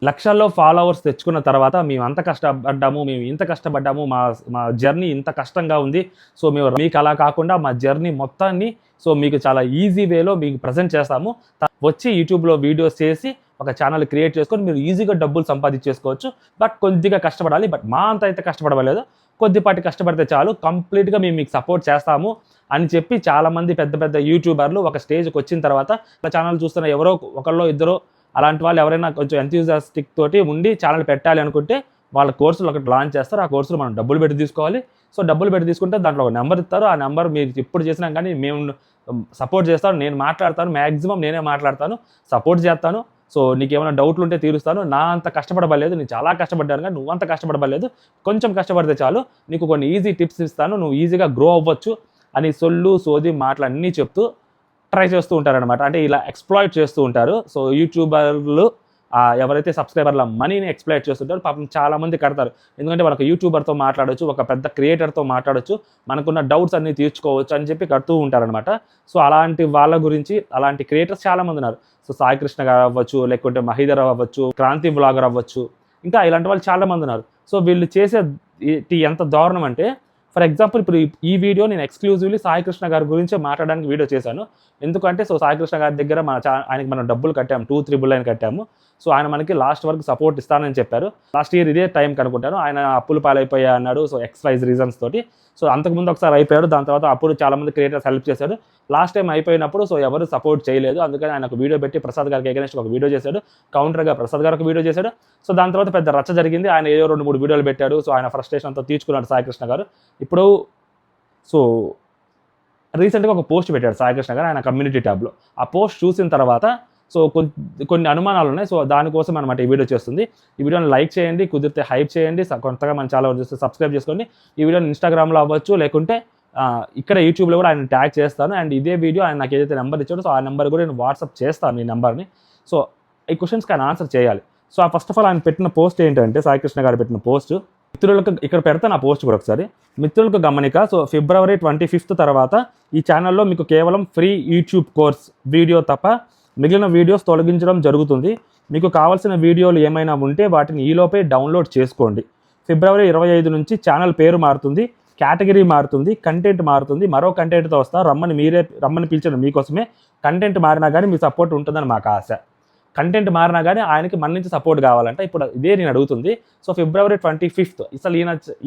లక్షల్లో ఫాలోవర్స్ తెచ్చుకున్న తర్వాత మేము అంత కష్టపడ్డాము, మేము ఇంత కష్టపడ్డాము, మా మా జర్నీ ఇంత కష్టంగా ఉంది. సో మీకు అలా కాకుండా మా జర్నీ మొత్తాన్ని మీకు చాలా ఈజీ వేలో మీకు ప్రజెంట్ చేస్తాము. వచ్చి యూట్యూబ్లో వీడియోస్ చేసి ఒక ఛానల్ క్రియేట్ చేసుకొని మీరు ఈజీగా డబ్బులు సంపాదించేసుకోవచ్చు. బట్ కొద్దిగా కష్టపడాలి. బట్ మా అంత అయితే కష్టపడలేదు, కొద్దిపాటి కష్టపడితే చాలు, కంప్లీట్గా మేము మీకు సపోర్ట్ చేస్తాము అని చెప్పి చాలామంది పెద్ద పెద్ద యూట్యూబర్లు ఒక స్టేజ్కి వచ్చిన తర్వాత ఛానల్ చూస్తున్న ఎవరో ఒకళ్ళో ఇద్దరో అలాంటి వాళ్ళు ఎవరైనా కొంచెం ఎంథ్యూజియాస్టిక్ తోటి ఉండి ఛానల్ పెట్టాలి అనుకుంటే వాళ్ళ కోర్సులు ఒకటి లాంచ్ చేస్తారు. ఆ కోర్సులు మనం డబ్బులు పెట్టి తీసుకోవాలి. సో డబ్బులు పెట్టి తీసుకుంటే దాంట్లో ఒక నెంబర్ ఇస్తారు. ఆ నెంబర్ మీరు ఎప్పుడు చేసినా కానీ మేము సపోర్ట్ చేస్తాను, నేను మాట్లాడతాను, మ్యాక్సిమం నేనే మాట్లాడతాను, సపోర్ట్ చేస్తాను. సో నీకేమైనా డౌట్లు ఉంటే తీరుస్తాను. నా అంత కష్టపడబడలేదు, నేను చాలా కష్టపడ్డాను, కానీ నువ్వు అంత కష్టపడబడలేదు, కొంచెం కష్టపడితే చాలు, నీకు కొన్ని ఈజీ టిప్స్ ఇస్తాను, నువ్వు ఈజీగా గ్రో అవ్వచ్చు అని సోది మాటలు అన్నీ చెప్తూ ట్రై చేస్తూ ఉంటారనమాట. అంటే ఇలా ఎక్స్ప్లాయిట్ చేస్తూ ఉంటారు. సో యూట్యూబర్లు ఎవరైతే సబ్స్క్రైబర్ల మనీని ఎక్స్ప్లాయిట్ చేస్తుంటారో పాపం చాలామంది కడతారు. ఎందుకంటే మనకు యూట్యూబర్తో మాట్లాడవచ్చు, ఒక పెద్ద క్రియేటర్తో మాట్లాడవచ్చు, మనకున్న డౌట్స్ అన్నీ తీర్చుకోవచ్చు అని చెప్పి కడుతూ ఉంటారనమాట. సో అలాంటి వాళ్ళ గురించి, అలాంటి క్రియేటర్స్ చాలామంది ఉన్నారు. సో సాయి కృష్ణ గారు అవ్వచ్చు, లేకుంటే మహీధర్ అవ్వచ్చు, క్రాంతి వ్లాగర్ అవ్వచ్చు, ఇంకా ఇలాంటి వాళ్ళు చాలామంది ఉన్నారు. సో వీళ్ళు చేసే ఎంత దారుణం అంటే, ఫర్ ఎగ్జాంపుల్ ఇప్పుడు ఈ వీడియో నేను ఎక్స్క్లూజివ్లీ సాయి కృష్ణ గారి గురించి మాట్లాడడానికి వీడియో చేశాను. ఎందుకంటే సాయి కృష్ణ గారి దగ్గర ఆయనకి మనం డబ్బులు కట్టాము, 2-3 కట్టాము. సో ఆయన మనకి లాస్ట్ వరకు సపోర్ట్ ఇస్తానని చెప్పారు. లాస్ట్ ఇయర్ ఇదే టైంకి అనుకుంటాను ఆయన అప్పులు పాలైపోయా అన్నాడు. సో XYZ రీజన్స్ తోటి. సో అంతకుముందు ఒకసారి అయిపోయాడు, దాని తర్వాత అప్పుడు చాలామంది క్రియేటర్స్ హెల్ప్ చేశాడు. లాస్ట్ టైం అయిపోయినప్పుడు ఎవరు సపోర్ట్ చేయలేదు, అందుకని ఆయన ఒక వీడియో పెట్టి ప్రసాద్ గారికి ఎగనెస్ట్ ఒక వీడియో చేశాడు, కౌంటర్గా ప్రసాద్ గారు ఒక వీడియో చేశాడు. సో దాని తర్వాత పెద్ద రచ్చ జరిగింది, ఆయన ఏదో 2-3 వీడియోలు పెట్టాడు. సో ఆయన ఫ్రస్ట్రేషన్ అంతా తీర్చుకున్నాడు సాయి కృష్ణ గారు. ఇప్పుడు రీసెంట్గా ఒక పోస్ట్ పెట్టాడు సాయి కృష్ణ గారు ఆయన కమ్యూనిటీ ట్యాబ్లో. ఆ పోస్ట్ చూసిన తర్వాత కొన్ని అనుమానాలు ఉన్నాయి. సో దానికోసం అనమాట ఈ వీడియో చేస్తుంది. ఈ వీడియోని లైక్ చేయండి, కుదిరితే హైప్ చేయండి, కొత్తగా మన ఛానల్ చూస్తే సబ్స్క్రైబ్ చేసుకోండి. ఈ వీడియోని ఇన్స్టాగ్రామ్లో అవ్వచ్చు, లేకుంటే ఇక్కడ యూట్యూబ్లో కూడా ఆయన ట్యాగ్ చేస్తాను. అండ్ ఇదే వీడియో ఆయన నాకు ఏదైతే నెంబర్ ఇచ్చాడో సో ఆ నెంబర్ కూడా నేను వాట్సాప్ చేస్తాను ఈ నెంబర్ని. సో ఈ క్వశ్చన్స్కి ఆయన ఆన్సర్ చేయాలి. సో ఫస్ట్ ఆఫ్ ఆల్ ఆయన పెట్టిన పోస్ట్ ఏంటంటే, సాయి కృష్ణ గారు పెట్టిన పోస్ట్ మిత్రులకు, ఇక్కడ పెడతాను ఆ పోస్ట్ కూడా ఒకసారి. మిత్రులకు గమనిక, సో February 25 తర్వాత ఈ ఛానల్లో మీకు కేవలం ఫ్రీ యూట్యూబ్ కోర్స్ వీడియో తప్ప మిగిలిన వీడియోస్ తొలగించడం జరుగుతుంది. మీకు కావాల్సిన వీడియోలు ఏమైనా ఉంటే వాటిని ఈలోపే డౌన్లోడ్ చేసుకోండి. February 25 నుంచి ఛానల్ పేరు మారుతుంది, కేటగిరీ మారుతుంది, కంటెంట్ మారుతుంది, మరో కంటెంట్తో వస్తా. రమ్మని పిలిచిన మీకోసమే. కంటెంట్ మారినా కానీ మీ సపోర్ట్ ఉంటుందని మాకు ఆశ. కంటెంట్ మారినా కానీ ఆయనకి మన నుంచి సపోర్ట్ కావాలంటే ఇప్పుడు ఇదే నేను అడుగుతుంది. సో February 25 అసలు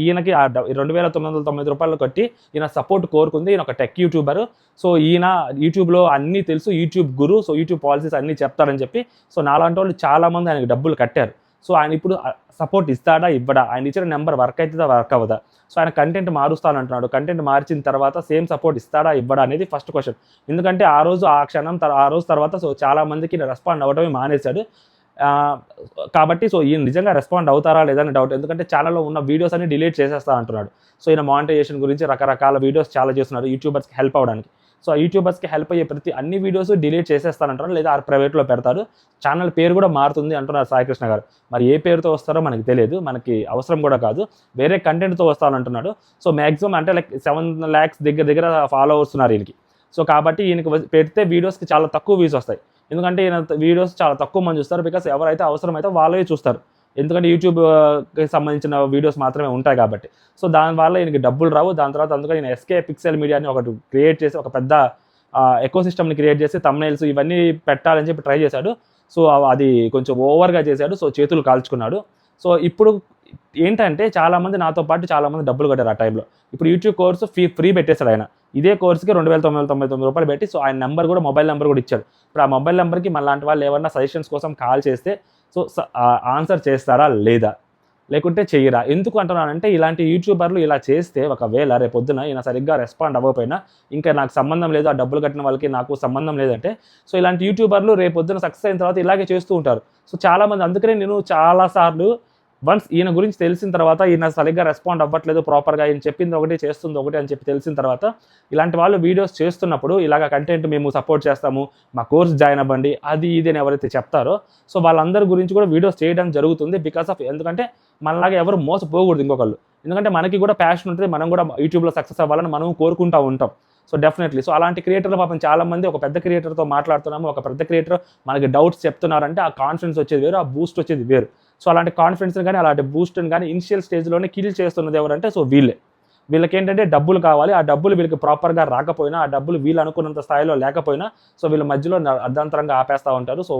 ఈయనకి 2,990 రూపాయలు కట్టి ఈయన సపోర్ట్ కోరుకుంది. ఈయన ఒక టెక్ యూట్యూబర్. సో ఈయన యూట్యూబ్లో అన్నీ తెలుసు, యూట్యూబ్ గురు, సో యూట్యూబ్ పాలసీస్ అన్నీ చెప్తారని చెప్పి సో నాలాంటి వాళ్ళు చాలామంది ఆయనకి డబ్బులు కట్టారు. సో ఆయన ఇప్పుడు సపోర్ట్ ఇస్తాడా ఇవ్వడా, ఆయన ఇచ్చిన నెంబర్ వర్క్ అవుతుందా వర్క్ అవ్వదా, సో ఆయన కంటెంట్ మారుస్తానంటున్నాడు, కంటెంట్ మార్చిన తర్వాత సేమ్ సపోర్ట్ ఇస్తాడా ఇవ్వడా అనేది ఫస్ట్ క్వశ్చన్. ఎందుకంటే ఆ రోజు తర్వాత సో చాలామందికి రెస్పాండ్ అవ్వడమే మానేశాడు. కాబట్టి సో ఈయన నిజంగా రెస్పాండ్ అవుతారా లేదని డౌట్. ఎందుకంటే ఛానల్లో ఉన్న వీడియోస్ అన్ని డిలీట్ చేసేస్తా అంటున్నాడు. సో ఈయన మానిటైజేషన్ గురించి రకరకాల వీడియోస్ చాలా చేస్తున్నారు యూట్యూబర్స్కి హెల్ప్ అవ్వడానికి. సో ఆ యూట్యూబర్స్కి హెల్ప్ అయ్యే అన్ని వీడియోస్ డిలీట్ చేసేస్తానంటారు, లేదా ప్రైవేట్లో పెడతారు. ఛానల్ పేరు కూడా మారుతుంది అంటున్నారు సాయి కృష్ణ గారు. మరి ఏ పేరుతో వస్తారో మనకి తెలియదు, మనకి అవసరం కూడా కాదు. వేరే కంటెంట్తో వస్తానంటున్నాడు. సో మ్యాక్సిమం అంటే 7 lakhs దగ్గర ఫాలోవర్స్ ఉన్నారు ఈయనకి. సో కాబట్టి ఈయనకి పెడితే వీడియోస్కి చాలా తక్కువ వ్యూస్ వస్తాయి. ఎందుకంటే ఈయన వీడియోస్ చాలా తక్కువ మంది చూస్తారు. బికాస్ ఎవరైతే అవసరమైతే వాళ్ళే చూస్తారు. ఎందుకంటే యూట్యూబ్కి సంబంధించిన వీడియోస్ మాత్రమే ఉంటాయి కాబట్టి. సో దానివల్ల ఈయనకి డబ్బులు రావు. దాని తర్వాత అందుకని నేను SK Pixel మీడియాని ఒకటి క్రియేట్ చేసి ఒక పెద్ద ఎకోసిస్టమ్ని క్రియేట్ చేసి థంబ్నెయిల్స్ ఇవన్నీ పెట్టాలని చెప్పి ట్రై చేశాడు. సో అది కొంచెం ఓవర్గా చేశాడు. సో చేతులు కాల్చుకున్నాడు. సో ఇప్పుడు ఏంటంటే చాలామంది నాతో పాటు చాలామంది డబ్బులు కట్టారు ఆ టైంలో. ఇప్పుడు యూట్యూబ్ కోర్సు ఫ్రీ పెట్టేశాడు ఆయన. ఇదే కోర్సుకి 2,999 రూపాయలు పెట్టి సో ఆయన నెంబర్ కూడా, మొబైల్ నెంబర్ కూడా ఇచ్చాడు. ఇప్పుడు ఆ మొబైల్ నెంబర్కి మనలాంటి వాళ్ళు ఏమన్నా సజెషన్స్ కోసం కాల్ చేస్తే సో ఆన్సర్ చేస్తారా లేదా, లేకుంటే చెయ్యరా? ఎందుకు అంటున్నానంటే ఇలాంటి యూట్యూబర్లు ఇలా చేస్తే ఒకవేళ రేపొద్దున ఈయన సరిగ్గా రెస్పాండ్ అవ్వకపోయినా, ఇంకా నాకు సంబంధం లేదు, ఆ డబ్బులు కట్టిన వాళ్ళకి నాకు సంబంధం లేదంటే, సో ఇలాంటి యూట్యూబర్లు రేపొద్దున సక్సెస్ అయిన తర్వాత ఇలాగే చేస్తూ ఉంటారు. సో చాలామంది, అందుకనే నేను చాలాసార్లు వన్స్ ఈయన గురించి తెలిసిన తర్వాత ఈయన సరిగ్గా రెస్పాండ్ అవ్వట్లేదు ప్రాపర్గా, ఈయన చెప్పింది ఒకటి చేస్తుంది ఒకటి అని చెప్పి తెలిసిన తర్వాత ఇలాంటి వాళ్ళు వీడియోస్ చేస్తున్నప్పుడు ఇలాగ కంటెంట్ మేము సపోర్ట్ చేస్తాము, మా కోర్స్ జాయిన్ అవ్వండి, అది ఇది అని ఎవరైతే చెప్తారో సో వాళ్ళందరి గురించి కూడా వీడియోస్ చేయడం జరుగుతుంది. బికాస్ ఆఫ్ ఎందుకంటే మనలాగా ఎవరు మోసపోకూడదు ఇంకొకళ్ళు. ఎందుకంటే మనకి కూడా ప్యాషన్ ఉంటుంది, మనం కూడా యూట్యూబ్లో సక్సెస్ అవ్వాలని మనం కోరుకుంటూ ఉంటాం. సో డెఫినెట్లీ సో అలాంటి క్రియేటర్లు పాపం చాలామంది ఒక పెద్ద క్రియేటర్తో మాట్లాడుతున్నాము, ఒక పెద్ద క్రియేటర్ మనకి డౌట్స్ చెప్తున్నారంటే ఆ కాన్ఫిడెన్స్ వచ్చేది వేరు, ఆ బూస్ట్ వచ్చేది వేరు. సో అలాంటి కాన్ఫిడెన్స్ని కానీ అలాంటి బూస్ట్ని కానీ ఇనిషియల్ స్టేజ్లోనే కిల్ చేస్తున్నది ఎవరంటే సో వీళ్ళకి ఏంటంటే డబ్బులు కావాలి. ఆ డబ్బులు వీళ్ళకి ప్రాపర్గా రాకపోయినా, ఆ డబ్బులు వీళ్ళు అనుకున్నంత స్థాయిలో లేకపోయినా సో వీళ్ళ మధ్యలో అర్ధాంతరంగా ఆపేస్తూ ఉంటారు. సో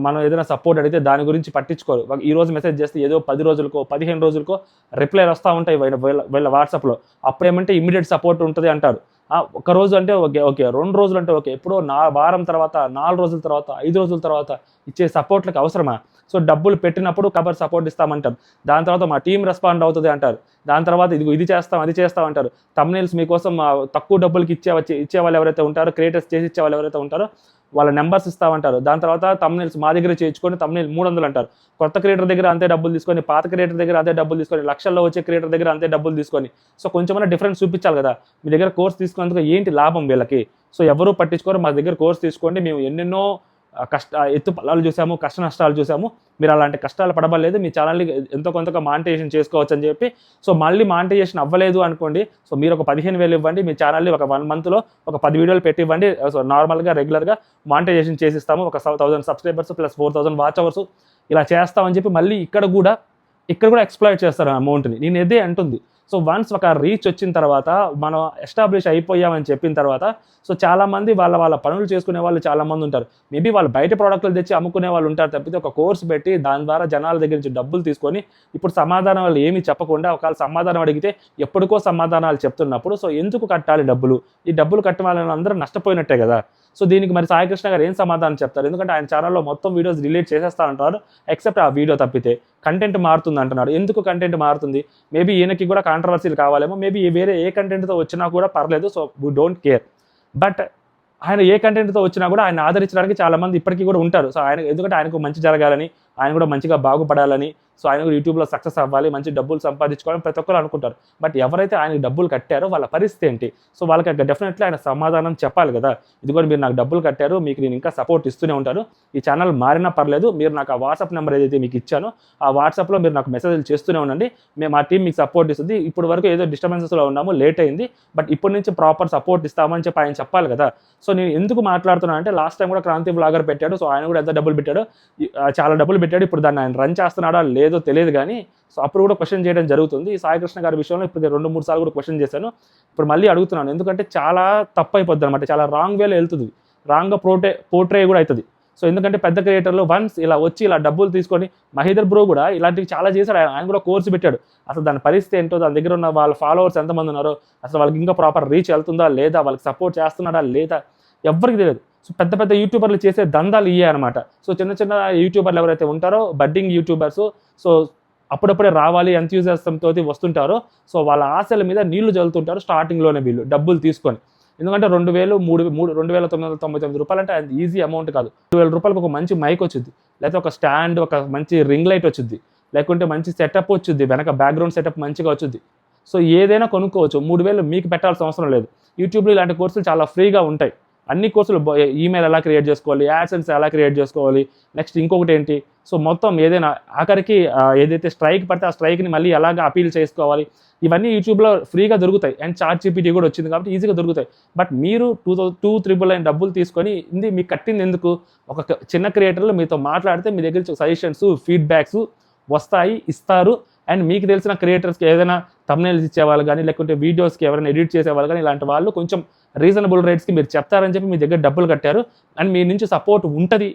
మనం ఏదైనా సపోర్ట్ అడిగితే దాని గురించి పట్టించుకోరు. ఈ రోజు మెసేజ్ చేస్తే ఏదో 10 రోజులకో 15 రోజులకో రిప్లైలు వస్తూ ఉంటాయి వీళ్ళ వాట్సాప్లో. అప్పుడేమంటే ఇమీడియట్ సపోర్ట్ ఉంటుంది అంటారు. ఒక రోజు అంటే ఓకే 2 రోజులు అంటే ఓకే, ఎప్పుడో వారం తర్వాత, 4 రోజుల తర్వాత, 5 రోజుల తర్వాత ఇచ్చే సపోర్ట్లకు అవసరమా? సో డబ్బులు పెట్టినప్పుడు కబర్ సపోర్ట్ ఇస్తామంటారు, దాని తర్వాత మా టీం రెస్పాండ్ అవుతుంది అంటారు, దాని తర్వాత ఇది చేస్తాం అది చేస్తాం అంటారు. థంబ్నెయిల్స్ మీకోసం తక్కువ డబ్బులకి ఇచ్చే వాళ్ళు ఎవరైతే ఉంటారో, క్రియేటర్స్ చేసి ఇచ్చే వాళ్ళు ఎవరైతే ఉంటారో వాళ్ళ నెంబర్స్ ఇస్తామంటారు. దాని తర్వాత థంబ్నెయిల్స్ మా దగ్గర చేయించుకొని థంబ్నెయిల్ 300 అంటారు. కొత్త క్రియేటర్ దగ్గర అంతే డబ్బులు తీసుకొని, పాత క్రియేటర్ దగ్గర అంతే డబ్బులు తీసుకొని, లక్షల్లో వచ్చే క్రియేటర్ దగ్గర అంతే డబ్బులు తీసుకొని, సో కొంచెమైనా డిఫరెన్స్ చూపించాలి కదా. మీ దగ్గర కోర్స్ తీసుకున్నందుకు ఏంటి లాభం వీళ్ళకి? సో ఎవరు పట్టించుకోరు. మా దగ్గర కోర్స్ తీసుకోండి, మేము ఎన్నెన్నో ఎత్తు పల్లాలు చూసాము, కష్ట నష్టాలు చూసాము, మీరు అలాంటి కష్టాలు పడబలేదు, మీ ఛానల్ని ఎంతో కొంతగా మానిటైజేషన్ చేసుకోవచ్చు అని చెప్పి. సో మళ్ళీ మానిటైజేషన్ అవ్వలేదు అనుకోండి, సో మీరు ఒక 15,000 ఇవ్వండి, మీ ఛానల్ని ఒక 1 మంత్లో ఒక 10 వీడియోలు పెట్టి ఇవ్వండి. సో నార్మల్గా రెగ్యులర్గా మానిటైజేషన్ చేసిస్తాము. ఒక 1000 సబ్స్క్రైబర్స్ ప్లస్ 4000 వాచ్ అవర్స్ ఇలా చేస్తామని చెప్పి మళ్ళీ ఇక్కడ కూడా ఎక్స్ప్లాయిట్ చేస్తారు అమౌంట్ని. నేను ఇదే అంటుంది. సో వన్స్ ఒక రీచ్ వచ్చిన తర్వాత, మనం ఎస్టాబ్లిష్ అయిపోయామని చెప్పిన తర్వాత, సో చాలామంది వాళ్ళ పనులు చేసుకునే వాళ్ళు చాలామంది ఉంటారు. మేబీ వాళ్ళు బయట ప్రోడక్ట్లు తెచ్చి అమ్ముకునే వాళ్ళు ఉంటారు తప్పితే, ఒక కోర్స్ పెట్టి దాని ద్వారా జనాల దగ్గర నుంచి డబ్బులు తీసుకొని ఇప్పుడు సమాధానం వాళ్ళు ఏమీ చెప్పకుండా, ఒకవేళ సమాధానం అడిగితే ఎప్పటికో సమాధానాలు చెప్తున్నప్పుడు సో ఎందుకు కట్టాలి డబ్బులు? ఈ డబ్బులు కట్టవాలని అందరూ నష్టపోయినట్టే కదా. సో దీనికి మరి సాయి కృష్ణ గారు ఏం సమాధానం చెప్తారు? ఎందుకంటే ఆయన ఛానల్లో మొత్తం వీడియోస్ డిలీట్ చేసేస్తానంటారు, ఎక్సెప్ట్ ఆ వీడియో తప్పితే. కంటెంట్ మారుతుంది అంటున్నాడు. ఎందుకు కంటెంట్ మారుతుంది? మేబీ ఈయనకి కూడా కాంట్రవర్సీలు కావాలేమో, మేబీ వేరే ఏ కంటెంట్తో వచ్చినా కూడా పర్లేదు, so we don't care. But ఆయన ఏ కంటెంట్తో వచ్చినా కూడా ఆయన ఆదరించడానికి చాలామంది ఇప్పటికీ కూడా ఉంటారు. సో ఎందుకంటే ఆయనకు మంచి జరగాలని, ఆయన కూడా మంచిగా బాగుపడాలని, సో ఆయన కూడా యూట్యూబ్లో సక్సెస్ అవ్వాలి, మంచి డబ్బులు సంపాదించుకోవాలని ప్రతి ఒక్కరు అనుకుంటారు. బట్ ఎవరైతే ఆయనకు డబ్బులు కట్టారో వాళ్ళ పరిస్థితి ఏంటి? సో వాళ్ళకి డెఫినెట్లీ ఆయన సమాధానం చెప్పాలి కదా. ఇదిగోని మీరు నాకు డబ్బులు కట్టారు, మీకు నేను ఇంకా సపోర్ట్ ఇస్తూనే ఉంటాను, ఈ ఛానల్ మారినా పర్లేదు, మీరు నాకు ఆ వాట్సాప్ నెంబర్ ఏదైతే మీకు ఇచ్చానో ఆ వాట్సాప్లో మీరు నాకు మెసేజ్లు చేస్తూనే ఉండండి, మా టీం మీకు సపోర్ట్ ఇస్తుంది. ఇప్పుడు వరకు ఏదో డిస్టర్బెన్సెస్లో ఉన్నాము, లేట్ అయింది, బట్ ఇప్పటి నుంచి ప్రాపర్ సపోర్ట్ ఇస్తామని చెప్పి ఆయన చెప్పాలి కదా. సో నేను ఎందుకు మాట్లాడుతున్నాను అంటే, లాస్ట్ టైం కూడా క్రాంతి బ్లాగర్ పెట్టాడు, సో ఆయన కూడా ఎంత డబ్బులు పెట్టాడు, చాలా డబ్బులు పెట్టాడు. ఇప్పుడు దాన్ని ఆయన రన్ చేస్తున్నాడా లేదో తెలియదు కానీ, సో అప్పుడు కూడా క్వశ్చన్ చేయడం జరుగుతుంది. ఈ సాయి కృష్ణ గారి విషయంలో ఇప్పుడు 2-3 సార్లు కూడా క్వశ్చన్ చేశాను, ఇప్పుడు మళ్ళీ అడుగుతున్నాను. ఎందుకంటే చాలా తప్పు అయిపోద్ది అనమాట, చాలా రాంగ్ వేలో వెళ్తుంది, రాంగ్గా పోర్ట్రే కూడా అవుతుంది. సో ఎందుకంటే పెద్ద క్రియేటర్లు వన్స్ ఇలా వచ్చి ఇలా డబ్బులు తీసుకొని, మహేందర్ బ్రో కూడా ఇలాంటివి చాలా చేశాడు, ఆయన కూడా కోర్సు పెట్టాడు. అసలు దాని పరిస్థితి ఏంటో, దాని దగ్గర ఉన్న వాళ్ళ ఫాలోవర్స్ ఎంతమంది ఉన్నారో, అసలు వాళ్ళకి ఇంకా ప్రాపర్ రీచ్ వెళ్తుందా లేదా, వాళ్ళకి సపోర్ట్ చేస్తున్నాడా లేదా, ఎవరికి తెలియదు. సో పెద్ద యూట్యూబర్లు చేసే దందాలు ఇవే అనమాట. సో చిన్న యూట్యూబర్లు ఎవరైతే ఉంటారో, బడ్డింగ్ యూట్యూబర్స్, సో అప్పుడప్పుడే రావాలి ఎంతూజియాజంతో వస్తుంటారో, సో వాళ్ళ ఆశల మీద నీళ్లు చల్లుతుంటారు స్టార్టింగ్లోనే వీళ్ళు డబ్బులు తీసుకొని. ఎందుకంటే 2,999 రూపాయలు అంటే అది ఈజీ అమౌంట్ కాదు. 2,000 రూపాయలకు ఒక మంచి మైక్ వచ్చింది, లేకపోతే ఒక స్టాండ్, ఒక మంచి రింగ్ లైట్ వచ్చింది, లేకుంటే మంచి సెటప్ వచ్చింది, వెనక బ్యాక్గ్రౌండ్ సెటప్ మంచిగా వచ్చింది. సో ఏదైనా కొనుక్కోవచ్చు, 3,000 మీకు పెట్టాల్సిన అవసరం లేదు. యూట్యూబ్లో ఇలాంటి కోర్సులు చాలా ఫ్రీగా ఉంటాయి. అన్ని కోర్సులు, ఈమెయిల్ ఎలా క్రియేట్ చేసుకోవాలి, యాడ్సెన్స్ ఎలా క్రియేట్ చేసుకోవాలి, నెక్స్ట్ ఇంకొకటి ఏంటి, సో మొత్తం ఏదైనా ఆఖరికి ఏదైతే స్ట్రైక్ పడితే ఆ స్ట్రైక్ని మళ్ళీ ఎలాగ అపీల్ చేసుకోవాలి, ఇవన్నీ యూట్యూబ్లో ఫ్రీగా దొరుకుతాయి. అండ్ ChatGPT కూడా వచ్చింది కాబట్టి ఈజీగా దొరుకుతాయి. బట్ మీరు 2,399 డబ్బులు తీసుకొని మీకు కట్టింది ఎందుకు? ఒక చిన్న క్రియేటర్లు మీతో మాట్లాడితే మీ దగ్గర సజెషన్స్, ఫీడ్బ్యాక్స్ వస్తాయి, ఇస్తారు. అండ్ మీకు తెలిసిన క్రియేటర్స్కి ఏదైనా థంబ్నెయిల్స్ ఇచ్చేవాళ్ళు కానీ, లేకుంటే వీడియోస్కి ఎవరైనా ఎడిట్ చేసేవాళ్ళు కానీ, ఇలాంటి వాళ్ళు కొంచెం రీజనబుల్ రేట్స్కి మీరు చెప్తారని చెప్పి మీ దగ్గర డబ్బులు కట్టారు, అండ్ మీ నుంచి సపోర్ట్ ఉంటుంది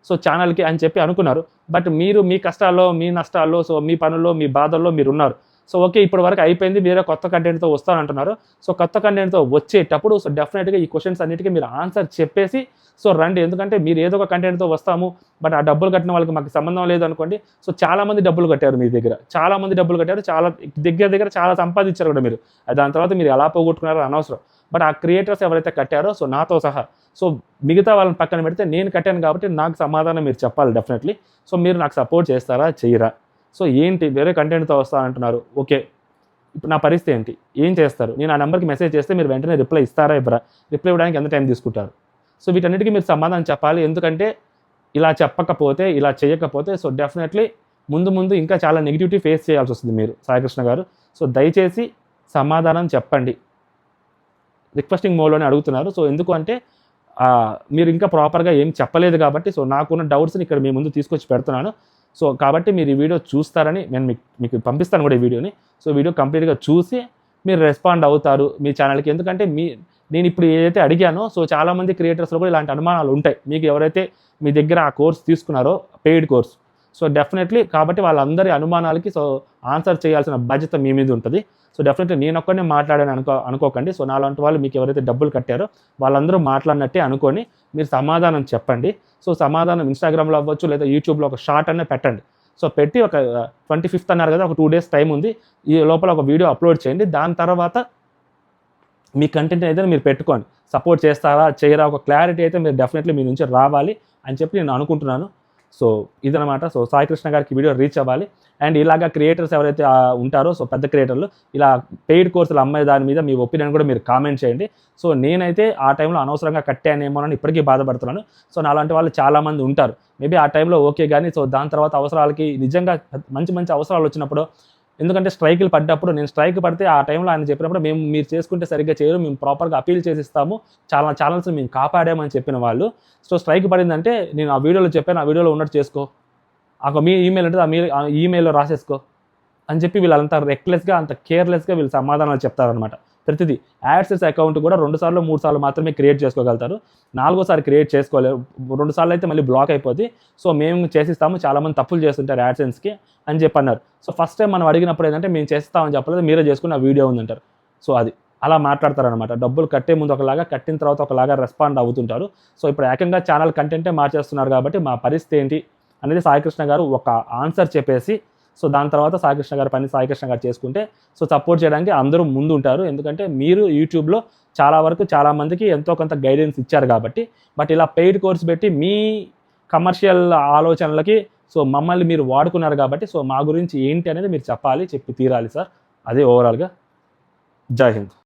సో ఛానల్కి అని చెప్పి అనుకున్నారు. బట్ మీరు మీ కష్టాల్లో, మీ నష్టాల్లో, సో మీ పనుల్లో, మీ బాధల్లో మీరు ఉన్నారు. సో ఓకే, ఇప్పటి వరకు అయిపోయింది, వేరే కొత్త కంటెంట్తో వస్తానంటున్నారు. సో కొత్త కంటెంట్తో వచ్చేటప్పుడు సో డెఫినెట్గా ఈ క్వశ్చన్స్ అన్నిటికీ మీరు ఆన్సర్ చెప్పేసి సో రండి. ఎందుకంటే మీరు ఏదో ఒక కంటెంట్తో వస్తాము, బట్ ఆ డబ్బులు కట్టిన వాళ్ళకి మాకు సంబంధం లేదు అనుకోండి. సో చాలామంది డబ్బులు కట్టారు మీ దగ్గర, చాలామంది డబ్బులు కట్టారు, చాలా దగ్గర చాలా సంపాదించారు కూడా మీరు. దాని తర్వాత మీరు ఎలా పోగొట్టుకున్నారో అనవసరం. బట్ ఆ క్రియేటర్స్ ఎవరైతే కట్టారో, సో నాతో సహా, సో మిగతా వాళ్ళని పక్కన పెడితే నేను కట్టాను కాబట్టి నాకు సమాధానం మీరు చెప్పాలి డెఫినెట్లీ. సో మీరు నాకు సపోర్ట్ చేస్తారా, చెయ్యరా? సో ఏంటి వేరే కంటెంట్తో వస్తానంటున్నారు, ఓకే, ఇప్పుడు నా పరిస్థితి ఏంటి, ఏం చేస్తారు? నేను ఆ నెంబర్కి మెసేజ్ చేస్తే మీరు వెంటనే రిప్లై ఇస్తారా, ఇవ్వరా? రిప్లై ఇవ్వడానికి ఎంత టైం తీసుకుంటారు? సో వీటన్నిటికీ మీరు సమాధానం చెప్పాలి. ఎందుకంటే ఇలా చెప్పకపోతే, ఇలా చేయకపోతే సో డెఫినెట్లీ ముందు ఇంకా చాలా నెగిటివిటీ ఫేస్ చేయాల్సి వస్తుంది మీరు, సాయి కృష్ణ గారు. సో దయచేసి సమాధానం చెప్పండి. రిక్వెస్టింగ్ మోడ్లోనే అడుగుతున్నారు. సో ఎందుకు అంటే మీరు ఇంకా ప్రాపర్గా ఏం చెప్పలేదు కాబట్టి సో నాకున్న డౌట్స్ని ఇక్కడ మీ ముందు తీసుకొచ్చి పెడుతున్నాను. సో కాబట్టి మీరు ఈ వీడియో చూస్తారని నేను మీకు పంపిస్తాను కూడా ఈ వీడియోని. సో వీడియో కంప్లీట్గా చూసి మీరు రెస్పాండ్ అవుతారు మీ ఛానల్కి. ఎందుకంటే నేను ఇప్పుడు ఏదైతే అడిగానో సో చాలామంది క్రియేటర్స్లో కూడా ఇలాంటి అనుమానాలు ఉంటాయి. మీకు ఎవరైతే మీ దగ్గర ఆ కోర్స్ తీసుకున్నారో పెయిడ్ కోర్స్, సో డెఫినెట్లీ కాబట్టి వాళ్ళందరి అనుమానాలకి సో ఆన్సర్ చేయాల్సిన బాధ్యత మీ మీద ఉంటుంది. సో డెఫినెట్లీ నేను ఒక్కనే మాట్లాడాను అనుకోకండి. సో నాలాంటి వాళ్ళు మీకు ఎవరైతే డబ్బులు కట్టారో వాళ్ళందరూ మాట్లాడినట్టే అనుకొని మీరు సమాధానం చెప్పండి. సో సమాధానం ఇన్స్టాగ్రామ్లో అవ్వచ్చు లేదా యూట్యూబ్లో ఒక షార్ట్ అనే పెట్టండి. సో పెట్టి ఒక 25th అన్నారు కదా, ఒక 2 days టైం ఉంది, ఈ లోపల ఒక వీడియో అప్లోడ్ చేయండి. దాని తర్వాత మీ కంటెంట్ అయితే మీరు పెట్టుకోండి. సపోర్ట్ చేస్తారా చేయరా ఒక క్లారిటీ అయితే మీరు డెఫినెట్లీ మీ నుంచి రావాలి అని చెప్పి నేను అనుకుంటున్నాను. సో ఇదనమాట. సో సాయి కృష్ణ గారికి వీడియో రీచ్ అవ్వాలి. అండ్ ఇలాగ క్రియేటర్స్ ఎవరైతే ఉంటారో సో పెద్ద క్రియేటర్లు ఇలా పెయిడ్ కోర్సులు అమ్మే దాని మీద మీ ఒపీనియన్ కూడా మీరు కామెంట్ చేయండి. సో నేనైతే ఆ టైంలో అనవసరంగా కట్టానేమోనని ఇప్పటికీ బాధపడుతున్నాను. సో నాలాంటి వాళ్ళు చాలామంది ఉంటారు. మేబీ ఆ టైంలో ఓకే, కానీ సో దాని తర్వాత అవసరాలకి నిజంగా మంచి అవసరాలు వచ్చినప్పుడు, ఎందుకంటే స్ట్రైకులు పడ్డప్పుడు నేను స్ట్రైక్ పడితే ఆ టైంలో ఆయన చెప్పినప్పుడు మీరు చేసుకుంటే సరిగ్గా చేయరు, మేము ప్రాపర్గా అపీల్ చేసిస్తాము, చాలా ఛానల్స్ మేము కాపాడామని చెప్పిన వాళ్ళు. సో స్ట్రైక్ పడిందంటే నేను ఆ వీడియోలో చెప్పాను, ఆ వీడియోలో ఉన్నట్టు చేసుకో, మీ ఈమెయిల్ ఉంటుంది ఆ ఈమెయిల్లో రాసేసుకో అని చెప్పి వీళ్ళంతా రెక్లెస్గా అంత కేర్లెస్గా వీళ్ళు సమాధానాలు చెప్తారనమాట. ప్రతిదీ యాడ్సెన్స్ అకౌంట్ కూడా 2 సార్లు 3 సార్లు మాత్రమే క్రియేట్ చేసుకోగలుగుతారు. 4వసారి క్రియేట్ చేసుకోలేరు. 2 సార్లు అయితే మళ్ళీ బ్లాక్ అయిపోద్ది. సో మేము చేసిస్తాము, చాలామంది తప్పులు చేస్తుంటారు యాడ్సెన్స్కి అని చెప్పి అన్నారు. సో ఫస్ట్ టైం మనం అడిగినప్పుడు ఏంటంటే మేము చేస్తామని చెప్పలేదు, మీరే చేసుకున్న వీడియో ఉందంటారు. సో అది అలా మాట్లాడతారనమాట. డబ్బులు కట్టే ముందు ఒకలాగా, కట్టిన తర్వాత ఒకలాగా రెస్పాండ్ అవుతుంటారు. సో ఇప్పుడు ఏకంగా ఛానల్ కంటెంటే మార్చేస్తున్నారు కాబట్టి మా పరిస్థితి ఏంటి అనేది సాయి కృష్ణ గారు ఒక ఆన్సర్ చెప్పేసి సో దాని తర్వాత సాయి కృష్ణ గారి పని సాయి కృష్ణ గారు చేసుకుంటే సో సపోర్ట్ చేయడానికి అందరూ ముందు ఉంటారు. ఎందుకంటే మీరు యూట్యూబ్లో చాలామందికి ఎంతో కొంత గైడెన్స్ ఇచ్చారు కాబట్టి. బట్ ఇలా పెయిడ్ కోర్స్ పెట్టి మీ కమర్షియల్ ఆలోచనలకి సో మమ్మల్ని మీరు వాడుకున్నారు కాబట్టి సో మా గురించి ఏంటి అనేది మీరు చెప్పి తీరాలి సార్. అదే ఓవరాల్గా. జై హింద్.